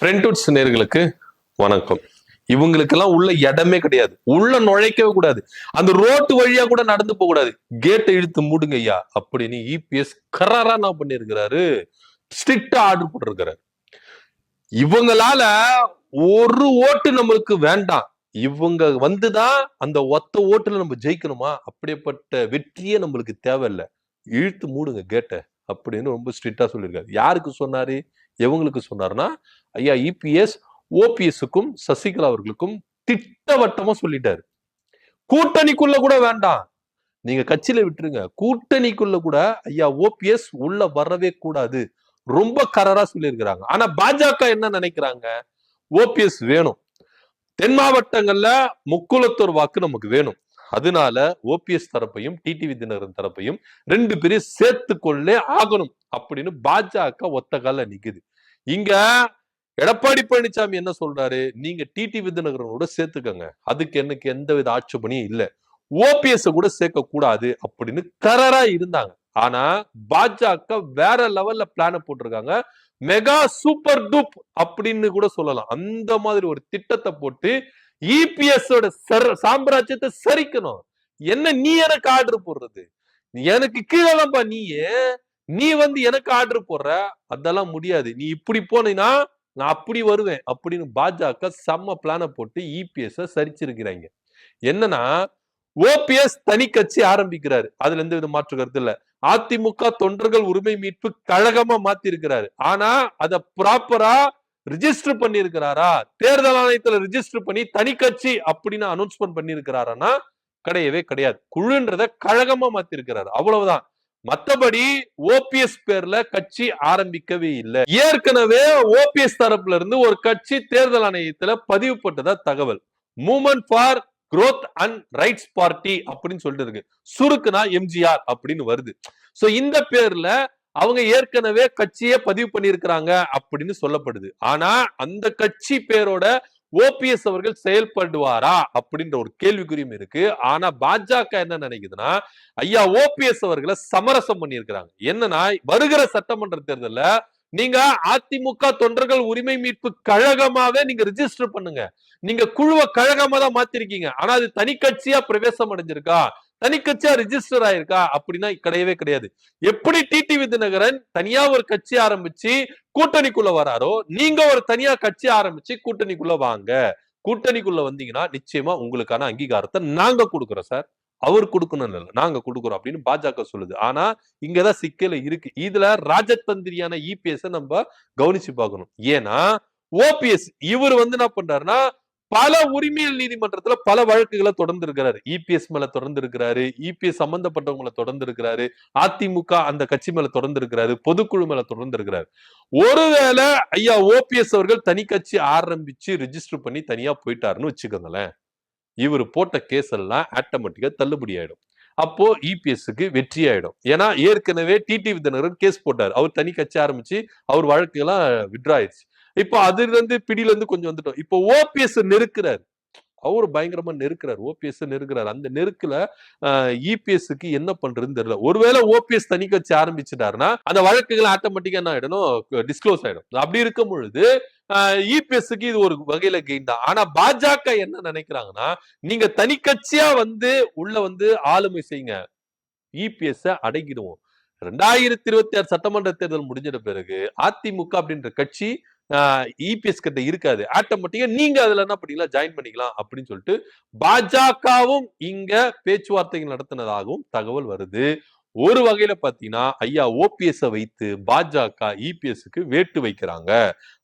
ஃப்ரெண்ட்வுட்ஸ் நேர்களுக்கு வணக்கம். இவங்களுக்கெல்லாம் உள்ள இடமே கிடையாது, உள்ள நுழைக்கவே கூடாது, அந்த ரோட்டு வழியா கூட நடந்து போக கூடாது, கேட்டை இழுத்து மூடுங்க ஐயா அப்படின்னு இபிஎஸ் கராரா என்ன பண்ணிருக்கிறாரு, ஸ்ட்ரிக்டா ஆர்டர் போட்டிருக்கிறாரு. இவங்களால ஒரு ஓட்டு நம்மளுக்கு வேண்டாம், இவங்க வந்துதான் அந்த ஒத்த ஓட்டுல நம்ம ஜெயிக்கணுமா, அப்படிப்பட்ட வெற்றியே நம்மளுக்கு தேவையில்லை, இழுத்து மூடுங்க கேட்டை அப்படின்னு ரொம்ப ஸ்ட்ரிக்டா சொல்லியிருக்காரு. யாருக்கு சொன்னாரு, எவங்களுக்கு சொன்னாருன்னா ஐயா இபிஎஸ் ஓபிஎஸ்க்கும் சசிகலா அவர்களுக்கும் திட்டவட்டமா சொல்லிட்டாரு. கூட்டணிக்குள்ள கூட வேண்டாம், நீங்க கட்சியில விட்டுருங்க, கூட்டணிக்குள்ள கூட ஐயா ஓபிஎஸ் உள்ள வரவே கூடாது, ரொம்ப கராரா சொல்லியிருக்கிறாங்க. ஆனா பாஜக என்ன நினைக்கிறாங்க, ஓபிஎஸ் வேணும், தென் மாவட்டங்கள்ல முக்குளத்தோர் வாக்கு நமக்கு வேணும், அதனால ஓபிஎஸ் தரப்பையும் டிடிவி தினகரன் தரப்பையும் ரெண்டு பேரையும் சேர்த்து கொள்ளே ஆகணும் அப்படின்னு பாஜக ஒத்த கால நிக்குது. இங்க எடப்பாடி பழனிசாமி என்ன சொல்றாரு, நீங்க டிடிவி தினகரனோட சேர்த்துக்கங்க, அதுக்கு எனக்கு எந்தவித ஆட்சேபனையும் இல்ல, ஓபிஎஸ் கூட சேர்க்க கூடாது அப்படின்னு கராரா இருந்தாங்க. ஆனா பாஜக வேற லெவல்ல பிளான போட்டிருக்காங்க, மெகா சூப்பர் டூப் அப்படின்னு கூட சொல்லலாம், அந்த மாதிரி ஒரு திட்டத்தை போட்டு இபிஎஸ் சாம்ராஜ்யத்தை சரிக்கணும். என்ன நீ எனக்கு ஆர்டர் போடுறது, எனக்கு கீழேதான்பா நீ வந்து எனக்கு ஆர்டர் போடுற, அதெல்லாம் முடியாது, நீ இப்படி போனீங்கன்னா நான் அப்படி வருவேன் அப்படின்னு பாஜக செம்ம பிளான போட்டு இபிஎஸ் சரிச்சிருக்கிறாங்க. என்னன்னா ஓபிஎஸ் தனி கட்சி ஆரம்பிக்கிறாரு, அதுல எந்த வித மாற்று கருத்து இல்ல, அதிமுக தொண்டர்கள் உரிமை மீட்பு கழகமா மாத்தி இருக்கிறாரு. ஆனா அத ப்ராப்பரா ரிஜிஸ்டர் பண்ணி இருக்கிறாரா, தேர்தல் ஆணையத்துல ரிஜிஸ்டர் பண்ணி தனி கட்சி அப்படின்னு அனௌன்ஸ்மெண்ட் பண்ணி இருக்கிறாரா, கிடையவே கிடையாது, குழுன்றத கழகமா மாத்தி இருக்கிறாரு, அவ்வளவுதான். மத்தபடி ஓபிஎஸ் பேர்ல கட்சி ஆரம்பிக்கவே இல்லை. ஏற்கனவே ஓபிஎஸ் தரப்புல இருந்து ஒரு கட்சி தேர்தல் ஆணையத்துல பதிவு பட்டதா தகவல், movement for growth and rights party அப்படின்னு சொல்லிட்டு இருக்கு, சுருக்குனா எம்ஜிஆர் அப்படின்னு வருது. சோ இந்த பேர்ல அவங்க ஏற்கனவே கட்சியே பதிவு பண்ணியிருக்கிறாங்க அப்படின்னு சொல்லப்படுது. ஆனா அந்த கட்சி பேரோட ஓபிஎஸ் அவர்கள் செயல்படுவாரா அப்படின்ற ஒரு கேள்விக்குறியும் இருக்கு. ஆனா பாஜக என்ன நினைக்குதுன்னா, ஐயா ஓபிஎஸ் அவர்களை சமரசம் பண்ணியிருக்கிறாங்க. என்னன்னா வருகிற சட்டமன்ற தேர்தல்ல நீங்க அதிமுக தொண்டர்கள் உரிமை மீட்பு கழகமாவே நீங்க ரிஜிஸ்டர் பண்ணுங்க, நீங்க குழுவ கழகமா தான் மாத்திருக்கீங்க, ஆனா அது தனி கட்சியா பிரவேசம் அடைஞ்சிருக்கா, தனி கட்சியா ரிஜிஸ்டர் ஆயிருக்கா அப்படின்னா கிடையவே கிடையாது. எப்படி டிடிவி தினகரன் தனியா ஒரு கட்சி ஆரம்பிச்சு கூட்டணிக்குள்ள வராரோ, நீங்க ஒரு தனியா கட்சி ஆரம்பிச்சு கூட்டணிக்குள்ள வாங்க, கூட்டணிக்குள்ள வந்தீங்கன்னா நிச்சயமா உங்களுக்கான அங்கீகாரத்தை நாங்க கொடுக்கிறோம் சார், அவர் கொடுக்கணும் இல்ல, நாங்க கொடுக்கிறோம் அப்படின்னு பாஜக சொல்லுது. ஆனா இங்கதான் சிக்கல இருக்கு, இதுல ராஜதந்திரியான இபிஎஸ் நம்ம கவனிச்சு பார்க்கணும். ஏன்னா ஓபிஎஸ் இவர் வந்து என்ன பண்றாருன்னா, பல உரிமையல் நீதிமன்றத்துல பல வழக்குகளை தொடர்ந்து இருக்கிறாரு, இபிஎஸ் மேல தொடர்ந்து இருக்கிறாரு, இபிஎஸ் சம்பந்தப்பட்டவங்களை தொடர்ந்து இருக்கிறாரு, அதிமுக அந்த கட்சி மேல தொடர்ந்து இருக்கிறாரு, பொதுக்குழு மேல தொடர்ந்து இருக்கிறாரு. ஒருவேளை ஐயா ஓபிஎஸ் அவர்கள் தனி கட்சி ஆரம்பிச்சு ரிஜிஸ்டர் பண்ணி தனியா போயிட்டாருன்னு வச்சுக்கோங்களேன், இவர் போட்ட கேஸ் எல்லாம் ஆட்டோமேட்டிக்கா தள்ளுபடி ஆயிடும், அப்போ இபிஎஸ்க்கு வெற்றி ஆயிடும். ஏன்னா ஏற்கனவே டிடிவி தினகரன் கேஸ் போட்டார், அவர் தனி கட்சி ஆரம்பிச்சு அவர் வழக்கு எல்லாம் வித்ட்ரா ஆயிடுச்சு. இப்போ அதுல இருந்து பிடியில இருந்து கொஞ்சம் வந்துட்டோம், இப்போ ஓபிஎஸ் நெருக்கிறார், அவரு பயங்கரமா நெருக்கிறார், ஓபிஎஸ் நெருக்கிறார். அந்த நெருக்குல இபிஎஸ்க்கு என்ன பண்றதுன்னு தெரியல. ஒருவேளை ஓபிஎஸ் தனி கட்சி ஆரம்பிச்சுட்டாருன்னா அந்த வழக்குகள் ஆட்டோமேட்டிக்கா என்ன ஆயிடும், டிஸ்க்ளோஸ் ஆயிடும். அப்படி இருக்கும் பொழுது இபிஎஸ்க்கு இது ஒரு வகையில கெயின் தான். ஆனா பாஜக என்ன நினைக்கிறாங்கன்னா, நீங்க தனி கட்சியா வந்து உள்ள வந்து ஆளுமை செய்யுங்க, இபிஎஸ் அடங்கிடுவோம். 2026 சட்டமன்ற தேர்தல் முடிஞ்சிட பிறகு அதிமுக அப்படின்ற கட்சி இபிஎஸ் கிட்ட இருக்காது, ஆட்டோமேட்டிக்கா நீங்க அதுல என்ன பண்ணிக்கலாம், ஜாயின் பண்ணிக்கலாம் அப்படின்னு சொல்லிட்டு பாஜகவும் இங்க பேச்சுவார்த்தைகள் நடத்தினதாகவும் தகவல் வருது. ஒரு வகையில பாத்தீங்கன்னா ஐயா ஓபிஎஸ் வைத்து பாஜக இபிஎஸ்க்கு வேட்டு வைக்கிறாங்க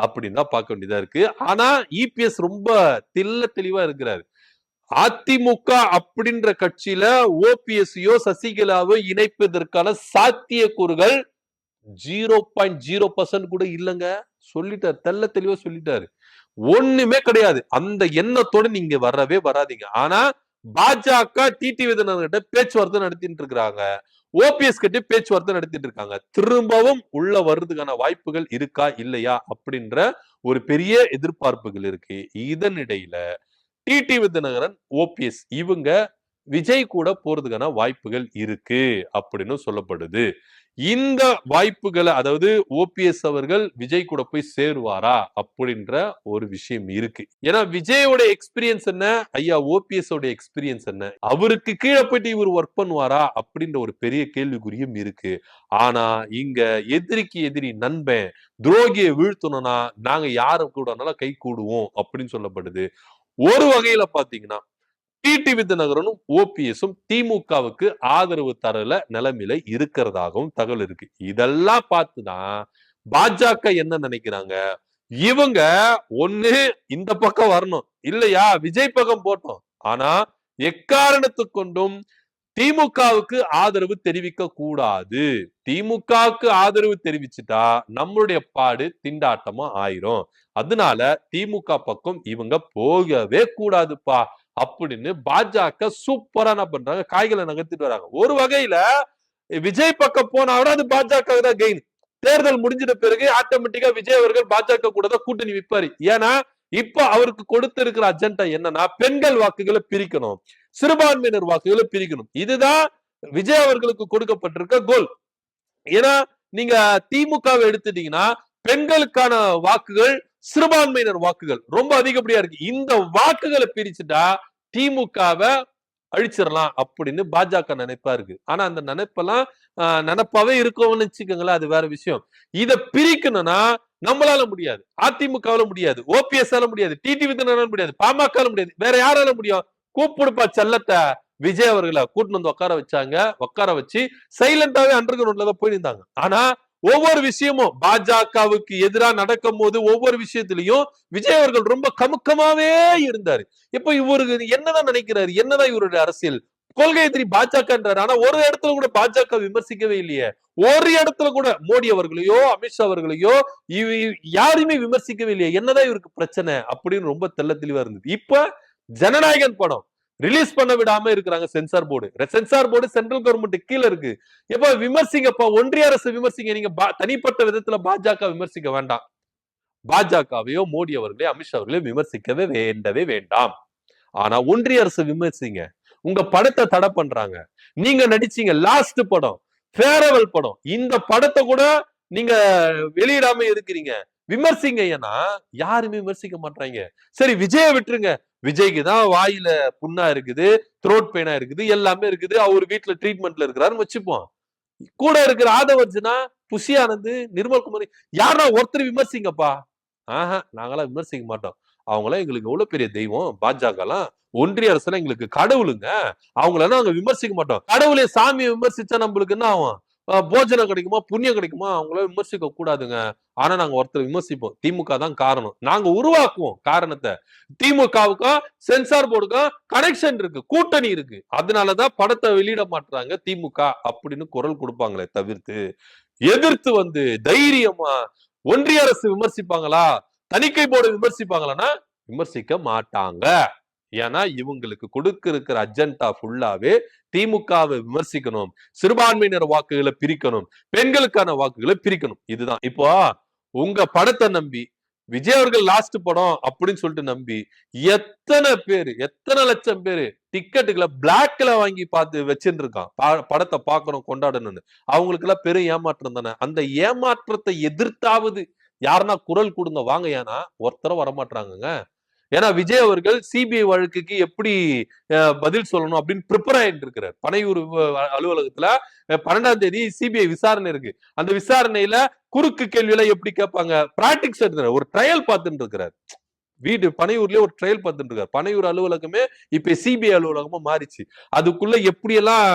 அப்படின்னு தான் பார்க்க வேண்டியதா இருக்கு. ஆனா இபிஎஸ் ரொம்ப தெளிவா இருக்கிறாரு, அதிமுக அப்படின்ற கட்சியில ஓபிஎஸ்ஸையோ சசிகலாவோ இணைப்பதற்கான சாத்தியக்கூறுகள் 0.0% கூட இல்லைங்க, சொல்லிட்டாரு, தெளிவா சொல்லிட்டாரு, ஒண்ணுமே கிடையாது, அந்த எண்ணத்தோட நீங்க வரவே வராதீங்க. ஆனா பாஜக டிடிவி தினகரன்கிட்ட பேச்சுவார்த்தை நடத்திட்டு இருக்காங்க, ஓபிஎஸ் கிட்ட பேச்சுவார்த்தை நடத்திட்டு இருக்காங்க, திரும்பவும் உள்ள வர்றதுக்கான வாய்ப்புகள் இருக்கா இல்லையா அப்படின்ற ஒரு பெரிய எதிர்பார்ப்புகள் இருக்கு. இதனிடையில டிடிவி தினகரன் ஓபிஎஸ் இவங்க விஜய் கூட போறதுக்கான வாய்ப்புகள் இருக்கு அப்படின்னு சொல்லப்படுது. இந்த வாய்ப்புகளை, அதாவது ஓபிஎஸ் அவர்கள் விஜய் கூட போய் சேருவாரா அப்படின்ற ஒரு விஷயம் இருக்கு. ஏன்னா விஜயோட எக்ஸ்பீரியன்ஸ் என்ன, ஐயா ஓபிஎஸ் ஓட எக்ஸ்பீரியன்ஸ் என்ன, அவருக்கு கீழே போயிட்டு இவர் ஒர்க் பண்ணுவாரா அப்படின்ற ஒரு பெரிய கேள்விக்குறியும் இருக்கு. ஆனா இங்க எதிரிக்கு எதிரி நண்பன், துரோகியை வீழ்த்தணும்னா நாங்க யாரு கூடனாலும் கை கூடுவோம் அப்படின்னு சொல்லப்படுது. ஒரு வகையில பாத்தீங்கன்னா டிடி விதிநகரனும் ஓபிஎஸும் திமுகவுக்கு ஆதரவு தரல நிலைமையில இருக்கிறதாகவும் தகவல் இருக்கு. இதெல்லாம் பார்த்துதான் பாஜக என்ன நினைக்கிறாங்க, இவங்க ஒண்ணு இந்த பக்கம் வரணும், இல்லையா விஜய் பக்கம் போட்டோம். ஆனா எக்காரணத்து கொண்டும் திமுகவுக்கு ஆதரவு தெரிவிக்க கூடாது. திமுகவுக்கு ஆதரவு தெரிவிச்சுட்டா நம்மளுடைய பாடு திண்டாட்டமா ஆயிரும். அதனால திமுக பக்கம் இவங்க போகவே கூடாதுப்பா அப்படின்னு பாஜக சூப்பரா என்ன பண்றாங்க, காய்களை நகர்த்திட்டு வராங்க. ஒரு வகையில விஜய் பக்கம் போனா அது பாஜக தான் கெயின். தேர்தல் முடிஞ்சிட்ட பிறகு ஆட்டோமேட்டிக்கா விஜய் அவர்கள் பாஜக கூட தான் கூட்டணி விற்பாரு. ஏன்னா இப்ப அவருக்கு கொடுத்திருக்கிற அஜெண்டா என்னன்னா, பெண்கள் வாக்குகளை பிரிக்கணும், சிறுபான்மையினர் வாக்குகளை பிரிக்கணும். இதுதான் விஜய் அவர்களுக்கு கொடுக்கப்பட்டிருக்க கோல். ஏன்னா நீங்க திமுகவை எடுத்துட்டீங்கன்னா பெண்களுக்கான வாக்குகள், சிறுபான்மையினர் வாக்குகள் ரொம்ப அதிகப்படியா இருக்கு. இந்த வாக்குகளை பிரிச்சுட்டா திமுகவை அழிச்சிடலாம் அப்படின்னு பாஜக நினைப்பா இருக்கு. ஆனா அந்த நினைப்பெல்லாம் நினைப்பாவே இருக்கும்னு வச்சுக்கோங்களேன், அது வேற விஷயம். இதை பிரிக்கணும்னா நம்மளால முடியாது, அதிமுகவால முடியாது, ஓபிஎஸ் ஆல முடியாது, டிடி விதினால முடியாது, பாமக முடியாது, வேற யாரால முடியும்? கூப்பிடுப்பா செல்லத்தை விஜய் அவர்களை கூட்டிட்டு வந்து உட்கார வச்சாங்க. உட்கார வச்சு சைலண்டாவே அண்டர் கிரவுண்ட்ல தான் போயிருந்தாங்க. ஆனா ஒவ்வொரு விஷயமும் பாஜகவுக்கு எதிராக நடக்கும் போது ஒவ்வொரு விஷயத்திலையும் விஜய் அவர்கள் ரொம்ப கமுக்கமாவே இருந்தாரு. இப்ப இவருக்கு என்னதான் நினைக்கிறாரு, என்னதான் இவருடைய அரசியல் கொள்கை எதிரி பாஜகன்றாரு. ஆனா ஒரு இடத்துல கூட பாஜக விமர்சிக்கவே இல்லையே. ஒரு இடத்துல கூட மோடி அவர்களையோ அமித்ஷா அவர்களையோ யாருமே விமர்சிக்கவே இல்லையே. என்னதான் இவருக்கு பிரச்சனை அப்படின்னு ரொம்ப தெள்ள தெளிவா இருந்தது. இப்ப ஜனநாயகன் படம் ரிலீஸ் பண்ண விடாம இருக்கிறாங்க censor board. Censor board central government கீழே இருக்கு. எப்ப விமர்சிங்கப்பா, ஒன்றிய அரசு விமர்சிங்க. நீங்க தனிப்பட்ட விதத்துல பாஜக விமர்சிக்க வேண்டாம். பாஜகவையோ மோடி அவர்களே அமித்ஷா அவர்களே விமர்சிக்கவே வேண்டாம். ஆனா ஒன்றிய அரசு விமர்சிங்க. உங்க படத்தை தடை பண்றாங்க. நீங்க நடிச்சீங்க லாஸ்ட் படம், ஃபேரவல் படம், இந்த படத்தை கூட நீங்க வெளியிடாம இருக்கிறீங்க. விமர்சிங்க. ஏன்னா யாருமே விமர்சிக்க மாட்டாங்க. சரி விஜய விட்டுருங்க, விஜய்க்கு தான் வாயில புண்ணா இருக்குது, த்ரோட் பெயினா இருக்குது, எல்லாமே இருக்குது, அவர் வீட்டுல ட்ரீட்மெண்ட்ல இருக்கிறாருன்னு வச்சுப்போம். கூட இருக்கிற ஆதவர்ஜுனா, புஷி ஆனந்த், நிர்மல் குமார், யாரா ஒருத்தர் விமர்சிங்கப்பா. நாங்களாம் விமர்சிக்க மாட்டோம். அவங்களாம் எங்களுக்கு எவ்வளவு பெரிய தெய்வம். பாஜக எல்லாம் ஒன்றிய அரசுல எங்களுக்கு கடவுளுங்க. அவங்களெல்லாம் நாங்க விமர்சிக்க மாட்டோம். கடவுளே சாமியை விமர்சிச்சா நம்மளுக்கு என்ன ஆகும்? போஜனம் கிடைக்குமா, புண்ணியம் கிடைக்குமா? அவங்கள விமர்சிக்க கூடாதுங்க. ஆனா நாங்க ஒருத்தர் விமர்சிப்போம். திமுக தான் காரணம். நாங்க உருவாக்குவோம் காரணத்தை. திமுகவுக்கும் சென்சார் போர்டுக்கும் கனெக்ஷன் இருக்கு, கூட்டணி இருக்கு. அதனாலதான் படத்தை வெளியிட மாட்டாங்க திமுக அப்படின்னு குரல் கொடுப்பாங்களே தவிர்த்து, எதிர்த்து வந்து தைரியமா ஒன்றிய அரசு விமர்சிப்பாங்களா, தணிக்கை போர்டு விமர்சிப்பாங்களா? விமர்சிக்க மாட்டாங்க. ஏன்னா இவங்களுக்கு கொடுக்க இருக்கிற அஜெண்டா ஃபுல்லாவே திமுகவை விமர்சிக்கணும், சிறுபான்மையினர் வாக்குகளை பிரிக்கணும், பெண்களுக்கான வாக்குகளை பிரிக்கணும். இதுதான். இப்போ உங்க படத்தை நம்பி விஜய் அவர்கள் லாஸ்ட் படம் அப்படின்னு சொல்லிட்டு நம்பி எத்தனை லட்சம் பேரு டிக்கெட்டுகளை பிளாக்ல வாங்கி பார்த்து வச்சுட்டு இருக்கான், படத்தை பார்க்கணும் கொண்டாடணும்னு. அவங்களுக்கு எல்லாம் பெரும் ஏமாற்றம் தானே. அந்த ஏமாற்றத்தை எதிர்த்தாவது யாருன்னா குரல் கொடுங்க வாங்க. ஏன்னா ஒருத்தர வரமாட்டாங்க. ஏன்னா விஜய் அவர்கள் சிபிஐ வழக்குக்கு எப்படி பதில் சொல்லணும் அப்படின்னு ப்ரிப்பேர் ஆயிட்டு இருக்கிறார். பனையூர் அலுவலகத்துல 12ஆம் தேதி சிபிஐ விசாரணை இருக்கு. அந்த விசாரணையில குறுக்கு கேள்வியில எப்படி கேட்பாங்க, பிராக்டிக்ஸ் எடுக்கிறார், ஒரு ட்ரையல் பார்த்துட்டு இருக்கிறார். வீடு பனையூர்லயே ஒரு ட்ரையல் பார்த்துட்டு இருக்காரு. பனையூர் அலுவலகமே இப்ப சிபிஐ அலுவலகமா மாறிச்சு. அதுக்குள்ள எப்படி எல்லாம்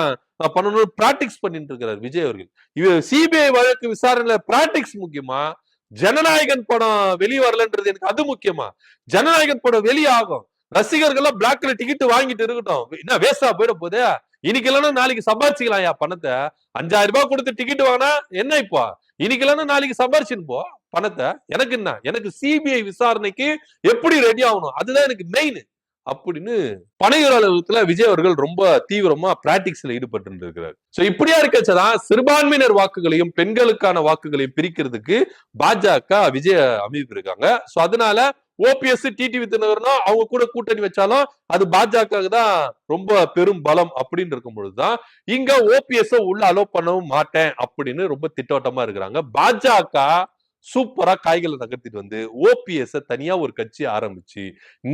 பண்ணணும் பிராக்டிக்ஸ் பண்ணிட்டு இருக்கிறார் விஜய் அவர்கள். இவர் சிபிஐ வழக்கு விசாரணையில பிராக்டிக்ஸ் முக்கியமா, ஜனநாயகன் படம் வெளியே வரலன்றது எனக்கு அது முக்கியமா? ஜனநாயகன் படம் வெளியாகும், ரசிகர்கள் எல்லாம் பிளாக்ல டிக்கெட் வாங்கிட்டு இருக்கட்டும், என்ன வேஸ்டா போயிட போதே. இன்னைக்கு இல்லைன்னா நாளைக்கு சம்பாரிச்சுக்கலாம் பணத்தை. 5000 ரூபாய் கொடுத்து டிக்கெட் வாங்கினா என்ன இப்போ, இன்னைக்கு இல்லைன்னா நாளைக்கு சம்பாரிச்சுன்னு போ பணத்தை. எனக்கு என்ன, எனக்கு சிபிஐ விசாரணைக்கு எப்படி ரெடி ஆகணும் அதுதான் எனக்கு மெயின் அப்படின்னு பனையூர் அலுவலகத்துல விஜய் அவர்கள் ரொம்ப தீவிரமா பிராக்டிக்ஸ்ல ஈடுபட்டு இருக்கிறார். சோ இப்படியா இருக்கச்சதான் சிறுபான்மையினர் வாக்குகளையும் பெண்களுக்கான வாக்குகளையும் பிரிக்கிறதுக்கு பாஜக விஜய் அமைப்பு இருக்காங்க. சோ அதனால ஓபிஎஸ் டிடிவி தினகரனும் அவங்க கூட கூட்டணி வச்சாலும் அது பாஜக தான் ரொம்ப பெரும் பலம் அப்படின்னு இருக்கும் பொழுதுதான் இங்க ஓபிஎஸ் உள்ள அலோ பண்ணவும் மாட்டேன் அப்படின்னு ரொம்ப திட்டவட்டமா இருக்கிறாங்க. பாஜக சூப்பரா காய்களை நகர்த்திட்டு வந்து ஓபிஎஸ் தனியா ஒரு கட்சி ஆரம்பிச்சு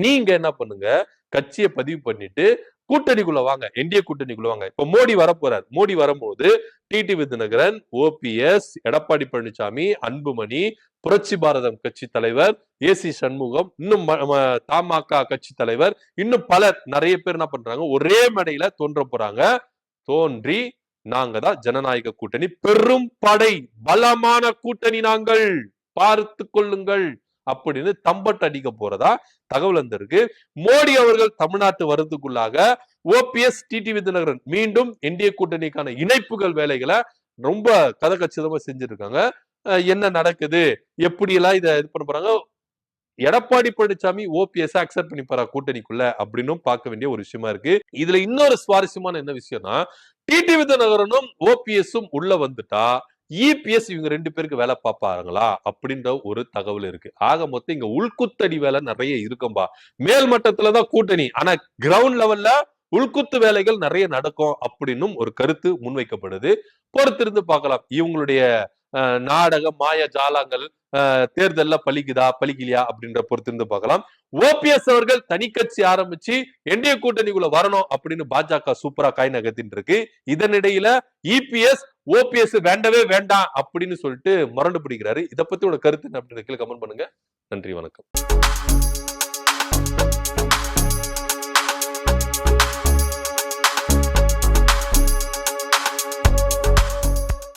நீங்க என்ன பண்ணுங்க, கட்சியை பதிவு பண்ணிட்டு கூட்டணிக்குள்ள வாங்க, என்டிஏ கூட்டணிக்குள்ள வாங்க. இப்ப மோடி வரப்போறார். மோடி வரும்போது டிடிவி தினகரன், ஓபிஎஸ், எடப்பாடி பழனிசாமி, அன்புமணி, புரட்சி பாரதம் கட்சி தலைவர் ஏசி சண்முகம், இன்னும் தமாக கட்சி தலைவர், இன்னும் பலர் நிறைய பேர் என்ன பண்றாங்க, ஒரே மேடையில தோன்ற போறாங்க. தோன்றி நாங்க தான் ஜனநாயக கூட்டணி, பெரும் படை, பலமான கூட்டணி, நாங்கள் பார்த்து கொள்ளுங்கள் அப்படின்னு தம்பட்டு அடிக்க போறதா தகவல் வந்திருக்கு. மோடி அவர்கள் தமிழ்நாட்டு வரதுக்குள்ளாக ஓபிஎஸ் டிடிவி தினகரன் மீண்டும் என்டிஏ கூட்டணிக்கான இணைப்புகள் வேலைகளை ரொம்ப கதகச்சிதமா செஞ்சிருக்காங்க. என்ன நடக்குது, எப்படி எல்லாம் இதை இது பண்ண போறாங்க, எடப்பாடி பழனிசாமி ஓபிஎஸ் அக்செப்ட் பண்ணி போறா கூட்டணிக்குள்ள அப்படின்னு பார்க்க வேண்டிய ஒரு விஷயமா இருக்கு. இதுல இன்னொரு சுவாரஸ்யமான என்ன விஷயம்னா, டிடிவி தினகரனும் ஓபிஎஸும் உள்ள வந்துட்டா இபிஎஸ் இவங்க ரெண்டு பேருக்கு வேலை பார்ப்பாங்களா அப்படின்ற ஒரு தகவல் இருக்கு. ஆக மொத்தம் இங்க உள்குத்தடி வேலை நிறைய இருக்கும்பா. மேல் மட்டத்துலதான் கூட்டணி, ஆனா கிரவுண்ட் லெவல்ல உள்குத்து வேலைகள் நிறைய நடக்கும் அப்படின்னு ஒரு கருத்து முன்வைக்கப்படுது. பொறுத்திருந்து பார்க்கலாம் இவங்களுடைய நாடக மாய ஜாலங்கள் தேர்தல்ல பலிக்குதா பலிக்கலையா அப்படின்ற பொறுத்திருந்து பார்க்கலாம். ஓபிஎஸ் அவர்கள் தனி கட்சி ஆரம்பிச்சு என்டிஏ கூட்டணிக்குள்ள வரணும் அப்படின்னு பாஜக சூப்பரா காய் நகர்த்திட்டு இருக்கு. இதனிடையில இபிஎஸ் ஓபிஎஸ் வேண்டவே வேண்டாம் அப்படின்னு சொல்லிட்டு மரண்டு பிடிக்கிறாரு. இதை பத்தி உங்க கருத்து அப்படின்னு கீழே கமெண்ட் பண்ணுங்க. நன்றி, வணக்கம்.